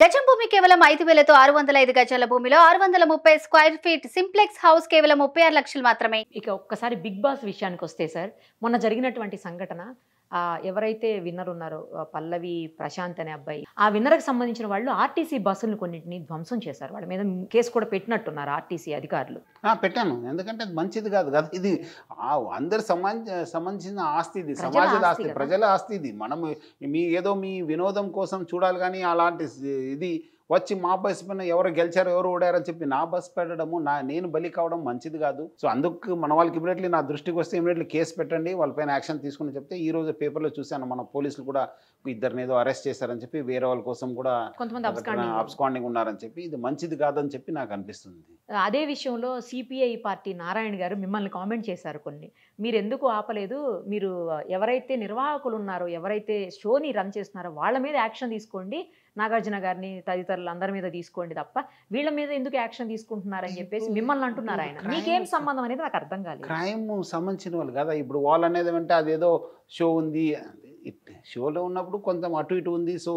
గజం భూమి కేవలం 5,000తో 605 గజాల భూమిలో 630 స్క్వేర్ ఫీట్ సింప్లెక్స్ హౌస్ కేవలం 36 లక్షలు మాత్రమే. ఇక ఒక్కసారి బిగ్ బాస్ విషయానికి వస్తే సార్, మొన్న జరిగినటువంటి సంఘటన ఎవరైతే విన్నర్ ఉన్నారో పల్లవి ప్రశాంత్ అనే అబ్బాయి, ఆ విన్నర్కి సంబంధించిన వాళ్ళు ఆర్టీసీ బస్సులను కొన్నింటిని ధ్వంసం చేశారు. వాళ్ళ మీద కేసు కూడా పెట్టినట్టున్నారు ఆర్టీసీ అధికారులు. పెట్టాను, ఎందుకంటే అది మంచిది కాదు కదా. ఇది అందరి సంబంధించిన ఆస్తి, ఇది సమాజ ఆస్తి, ప్రజల ఆస్తి. ఇది మనం ఏదో మీ వినోదం కోసం చూడాలి, కానీ అలాంటి ఇది వచ్చి మా బస్సు పైన ఎవరు గెలిచారు ఎవరు ఓడారని చెప్పి నా బస్సు పెట్టడము, నేను బలి కావడం మంచిది కాదు. సో అందుకు మన వాళ్ళకి ఇమీడియట్లీ నా దృష్టికి వస్తే ఇమీడియట్లీ కేసు పెట్టండి, వాళ్ళపైన యాక్షన్ తీసుకుని చెప్తే. ఈ రోజు పేపర్లో చూశాను, మన పోలీసులు కూడా ఇద్దరిని ఏదో అరెస్ట్ చేశారని చెప్పి, వేరే వాళ్ళ కోసం కూడా కొంతమంది అబ్స్కాండింగ్ ఉన్నారని చెప్పి, ఇది మంచిది కాదని చెప్పి నాకు అనిపిస్తుంది. అదే విషయంలో సిపిఐ పార్టీ నారాయణ గారు మిమ్మల్ని కామెంట్ చేశారు కొన్ని. మీరు ఎందుకు ఆపలేదు, మీరు ఎవరైతే నిర్వాహకులు ఉన్నారో, ఎవరైతే షోని రన్ చేస్తున్నారో వాళ్ళ మీద యాక్షన్ తీసుకోండి, నాగార్జున గారిని తదితరులు అందరి మీద తీసుకోండి తప్ప వీళ్ళ మీద ఎందుకు యాక్షన్ తీసుకుంటున్నారని చెప్పేసి మిమ్మల్ని అంటున్నారు. ఆయన మీకేం సంబంధం అనేది నాకు అర్థం కాలేదు. క్రైమ్ సంబంధించిన వాళ్ళు కదా ఇప్పుడు వాళ్ళు అనేది అంటే అదేదో షో ఉంది, షోలో ఉన్నప్పుడు కొంచెం అటు ఇటు ఉంది. సో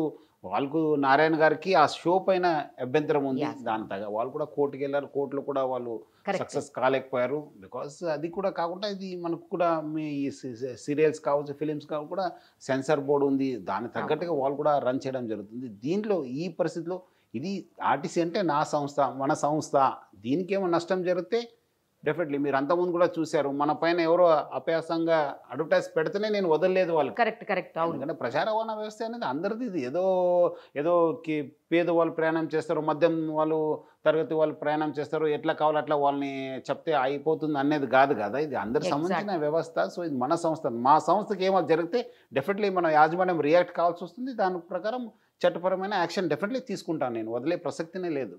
వాళ్ళకు నారాయణ గారికి ఆ షో పైన అభ్యంతరం ఉంది. దాని తగ్గ వాళ్ళు కూడా కోర్టుకి వెళ్ళారు, కోర్టులో కూడా వాళ్ళు సక్సెస్ కాలేకపోయారు. బికాస్ అది కూడా కాకుండా ఇది మనకు కూడా మీ సీరియల్స్ కావచ్చు, ఫిలిమ్స్ కావచ్చు కూడా సెన్సార్ బోర్డు ఉంది, దానికి తగ్గట్టుగా వాళ్ళు కూడా రన్ చేయడం జరుగుతుంది. దీంట్లో ఈ పరిస్థితిలో ఇది ఆర్టీసీ అంటే నా సంస్థ, మన సంస్థ, దీనికేమో నష్టం జరిగితే డెఫినెట్లీ మీరు అంతకుముందు కూడా చూశారు, మన పైన ఎవరో అపయాసంగా అడ్వర్టైజ్ పెడితేనే నేను వదలలేదు వాళ్ళు. కరెక్ట్. ఎందుకంటే ప్రజా రవాణా వ్యవస్థ అనేది అందరిది. ఇది ఏదో పేదవాళ్ళు ప్రయాణం చేస్తారు, మద్యం వాళ్ళు తరగతి వాళ్ళు ప్రయాణం చేస్తారు, ఎట్లా కావాలి అట్లా వాళ్ళని చెప్తే అయిపోతుంది అనేది కాదు కదా. ఇది అందరికి సంబంధించిన వ్యవస్థ. సో ఇది మన సంస్థ, మా సంస్థకి ఏమో జరిగితే డెఫినెట్లీ మన యాజమాన్యం రియాక్ట్ కావాల్సి వస్తుంది. దాని ప్రకారం చట్టపరమైన యాక్షన్ డెఫినెట్లీ తీసుకుంటాను, నేను వదిలే ప్రసక్తినే లేదు.